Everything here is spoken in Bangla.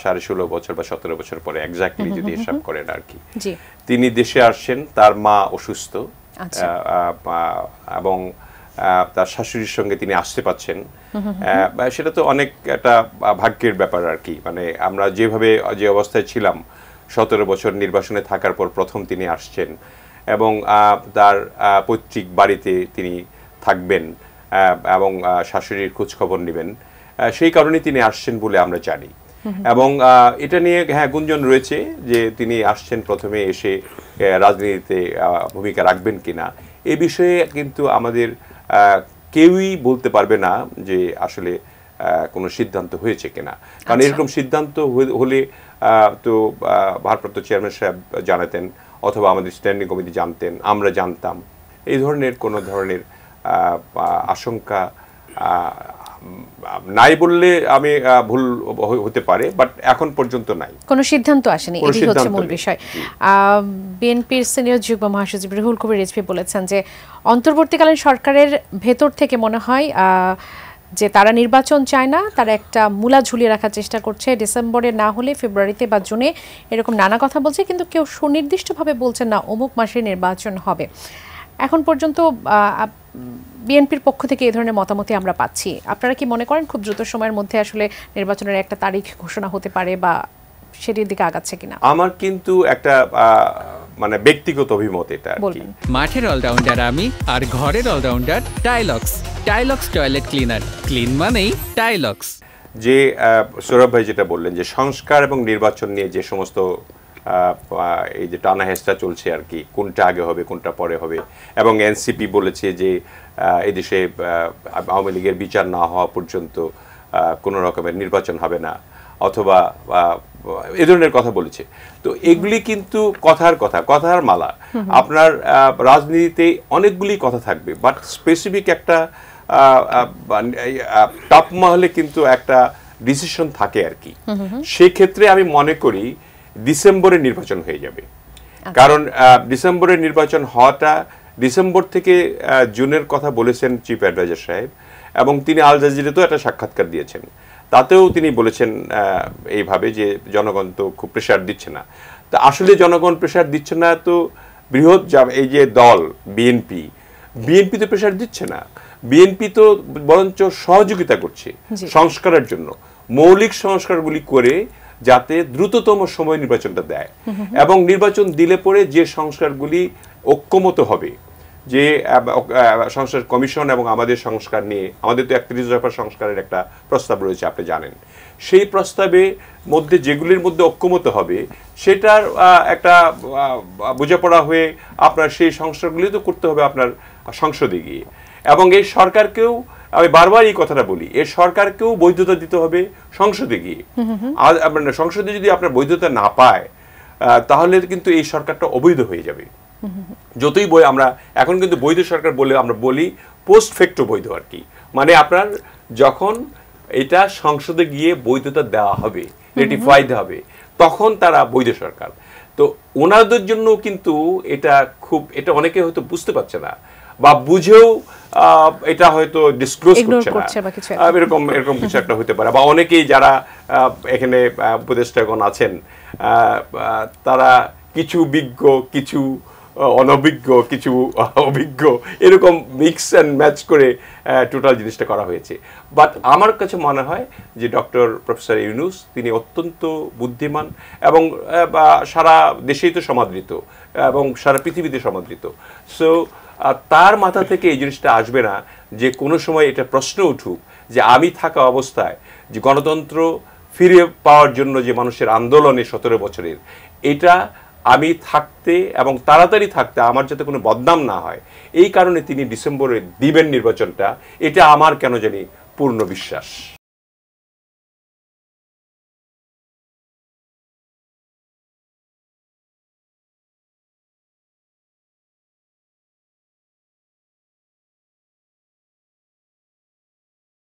16.5 বছর বা 17 বছর পরে এক্স্যাক্টলি যদি হিসাব করেন আর কি, তিনি দেশে আসছেন, তার মা অসুস্থ এবং তার শাশুড়ির সঙ্গে তিনি আসতে পাচ্ছেন, সেটা তো অনেক একটা ভাগ্যের ব্যাপার আর কি। মানে আমরা যেভাবে যে অবস্থায় ছিলাম 17 বছর নির্বাসনে থাকার পর প্রথম তিনি আসছেন এবং তার পৈতৃক বাড়িতে তিনি থাকবেন এবং শাশুড়ির খোঁজ খবর নেবেন, সেই কারণে তিনি আসছেন বলে আমরা জানি। এবং এটা নিয়ে গুঞ্জন রয়েছে যে তিনি আসছেন প্রথমে এসে রাজনীতিতে ভূমিকা রাখবেন কিনা, এ বিষয়ে কিন্তু আমাদের কেউই বলতে পারবে না যে আসলে কোনো সিদ্ধান্ত হয়েছে কিনা। কারণ এরকম সিদ্ধান্ত হলে তো ভারপ্রাপ্ত চেয়ারম্যান সাহেব জানাতেন অথবা আমাদের স্ট্যান্ডিং কমিটি জানতেন, আমরা জানতাম। এই ধরনের কোনো ধরনের আশঙ্কা নাই বললে আমি ভুল হতে পারে, বাট এখন পর্যন্ত নাই, কোনো সিদ্ধান্ত আসেনি। এটি হচ্ছে মূল বিষয়। বিএনপির সিনিয়র যুগ্ম মহাসচিব রুহুল কবির রিজভী বলেছেন যে অন্তর্বর্তীকালীন সরকারের ভেতর থেকে মনে হয় যে তারা নির্বাচন চায় না, তারা একটা মূলা ঝুলিয়ে রাখার চেষ্টা করছে, ডিসেম্বরে না হলে ফেব্রুয়ারিতে বা জুনে, এরকম নানা কথা বলছে, কিন্তু কেউ সুনির্দিষ্টভাবে বলছেন না অমুক মাসে নির্বাচন হবে। এখন পর্যন্ত বিএনপির পক্ষ থেকে এই ধরনের মতামতই আমরা পাচ্ছি। আপনারা কি মনে করেন খুব দ্রুত সময়ের মধ্যে আসলে নির্বাচনের একটা তারিখ ঘোষণা হতে পারে বা সেটির দিকে আগাচ্ছে কিনা? আমার কিন্তু একটা মানে ব্যক্তিগত অভিমত এটা আর কি। মাঠের অলরাউন্ডার আমি, আর ঘরের allrounder Tilex. Tilex toilet cleaner, clean মানেই টাইলক্স। যে সৌরভ ভাই যেটা বললেন যে সংস্কার এবং নির্বাচন নিয়ে যে সমস্ত এই যে টানা হেঁচড়া চলছে আর কি, কোনটা আগে হবে কোনটা পরে হবে, এবং এনসিপি বলেছে যে এদেশে আওয়ামী লীগের বিচার না হওয়া পর্যন্ত কোনো রকমের নির্বাচন হবে না, অথবা এ ধরনের কথা বলেছে। তো এগুলি কিন্তু কথার মালা। আপনার রাজনীতিতে অনেকগুলি কথা থাকবে, বাট স্পেসিফিক একটা টপ মহলে কিন্তু একটা ডিসিশন থাকে আর কি। সেক্ষেত্রে আমি মনে করি ডিসেম্বরে নির্বাচন হয়ে যাবে। কারণ ডিসেম্বরে নির্বাচন হওয়াটা, ডিসেম্বর থেকে জুনের কথা বলেছেন চিফ অ্যাডভাইজার সাহেব, এবং তিনি আল জাজিরাতেও একটা সাক্ষাৎকার দিয়েছেন, তাতেও তিনি বলেছেন এইভাবে যে জনগণ তো খুব প্রেশার দিচ্ছে না। তা আসলে জনগণ প্রেশার দিচ্ছে না, তো বৃহৎ এই যে দল বিএনপি তো প্রেশার দিচ্ছে না। বিএনপি তো বরঞ্চ সহযোগিতা করছে সংস্কারের জন্য, মৌলিক সংস্কারগুলি করে যাতে দ্রুততম সময় নির্বাচনটা দেয়, এবং নির্বাচন দিলে পরে যে সংস্কারগুলি ঐক্যমত হবে, যে সংস্কার কমিশন এবং আমাদের সংস্কার নিয়ে, আমাদের তো 31 দফা সংস্কারের একটা প্রস্তাব রয়েছে আপনি জানেন, সেই প্রস্তাবে মধ্যে যেগুলির মধ্যে ঐক্যমত হবে সেটার একটা বোঝাপড়া হয়ে আপনার সেই সংস্কারগুলি তো করতে হবে আপনার সংসদে গিয়ে। এবং এই সরকারকেও, আমি বারবার এই কথাটা বলি, এই সরকারকেও বৈধতা দিতে হবে সংসদে গিয়ে। সংসদে যদি আপনার বৈধতা না পায় তাহলে কিন্তু এই সরকারটা অবৈধ হয়ে যাবে। যতই আমরা এখন কিন্তু বৈধ সরকার বলে আমরা বলি পোস্ট ফেক্টো বৈধ আর কি, মানে আপনার যখন এটা সংসদে গিয়ে বৈধতা দেওয়া হবে, রেটিফাইড হবে, তখন তারা বৈধ সরকার। তো ওনাদের জন্য কিন্তু এটা অনেকে হয়তো বুঝতে পারছে না, বা বুঝেও এটা হয়তো ডিসক্লোজ করছে না, এরকম কিছু একটা হতে পারে। বা অনেকেই যারা এখানে উপদেষ্টাগণ আছেন তারা কিছু বিজ্ঞ, কিছু অনভিজ্ঞ, কিছু অভিজ্ঞ, এরকম মিক্স অ্যান্ড ম্যাচ করে টোটাল জিনিসটা করা হয়েছে। বাট আমার কাছে মনে হয় যে ডক্টর প্রফেসর ইউনূস তিনি অত্যন্ত বুদ্ধিমান, এবং সারা দেশেই তো সমাদৃত এবং সারা পৃথিবীতে সমাদৃত। সো তার মাথা থেকে এই জিনিসটা আসবে না যে কোনো সময় এটা প্রশ্ন উঠুক যে আমি থাকা অবস্থায় যে গণতন্ত্র ফিরে পাওয়ার জন্য যে মানুষের আন্দোলনে 17 বছরের, এটা আমি থাকতে এবং তাড়াতাড়ি থাকতে আমার যাতে কোনো বদনাম না হয়, এই কারণে তিনি ডিসেম্বরে দিবেন নির্বাচনটা, এটা আমার কেন জানি পূর্ণ বিশ্বাস।